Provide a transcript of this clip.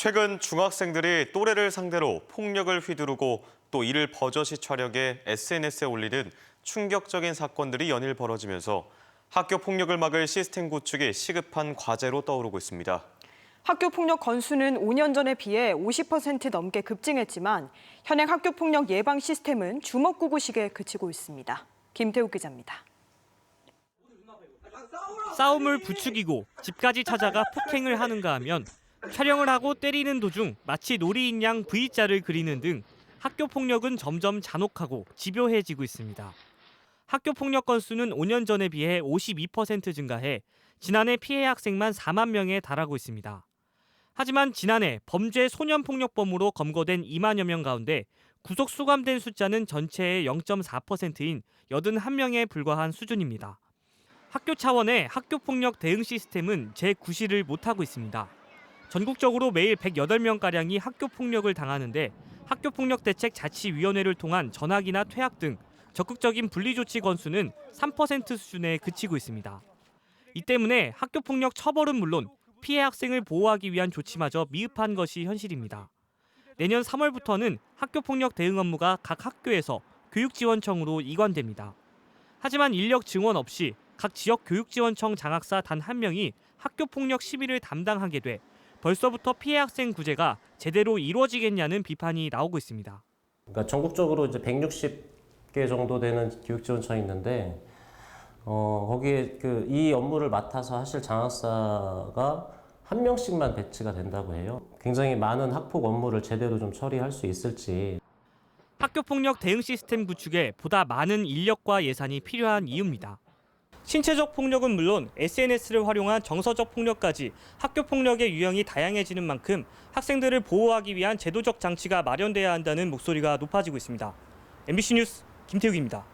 최근 중학생들이 또래를 상대로 폭력을 휘두르고 또 이를 버젓이 촬영해 SNS에 올리는 충격적인 사건들이 연일 벌어지면서 학교 폭력을 막을 시스템 구축이 시급한 과제로 떠오르고 있습니다. 학교 폭력 건수는 5년 전에 비해 50% 넘게 급증했지만 현행 학교 폭력 예방 시스템은 주먹구구식에 그치고 있습니다. 김태욱 기자입니다. 싸움을 부추기고 집까지 찾아가 폭행을 하는가 하면 촬영을 하고 때리는 도중 마치 놀이인 양 V자를 그리는 등 학교 폭력은 점점 잔혹하고 집요해지고 있습니다. 학교 폭력 건수는 5년 전에 비해 52% 증가해 지난해 피해 학생만 4만 명에 달하고 있습니다. 하지만 지난해 범죄 소년폭력범으로 검거된 2만여 명 가운데 구속 수감된 숫자는 전체의 0.4%인 81명에 불과한 수준입니다. 학교 차원의 학교폭력 대응 시스템은 제9시를 못하고 있습니다. 전국적으로 매일 108명가량이 학교폭력을 당하는데 학교폭력대책자치위원회를 통한 전학이나 퇴학 등 적극적인 분리조치 건수는 3% 수준에 그치고 있습니다. 이 때문에 학교폭력 처벌은 물론 피해 학생을 보호하기 위한 조치마저 미흡한 것이 현실입니다. 내년 3월부터는 학교폭력 대응 업무가 각 학교에서 교육지원청으로 이관됩니다. 하지만 인력 증원 없이 각 지역 교육지원청 장학사 단 한 명이 학교폭력 시비를 담당하게 돼 벌써부터 피해 학생 구제가 제대로 이루어지겠냐는 비판이 나오고 있습니다. 그러니까 전국적으로 이제 160개 정도 되는 교육지원청이 있는데 거기에 이 업무를 맡아서 하실 장학사가 한 명씩만 배치가 된다고 해요. 굉장히 많은 학폭 업무를 제대로 좀 처리할 수 있을지. 학교폭력 대응 시스템 구축에 보다 많은 인력과 예산이 필요한 이유입니다. 신체적 폭력은 물론 SNS를 활용한 정서적 폭력까지 학교 폭력의 유형이 다양해지는 만큼 학생들을 보호하기 위한 제도적 장치가 마련돼야 한다는 목소리가 높아지고 있습니다. MBC 뉴스 김태욱입니다.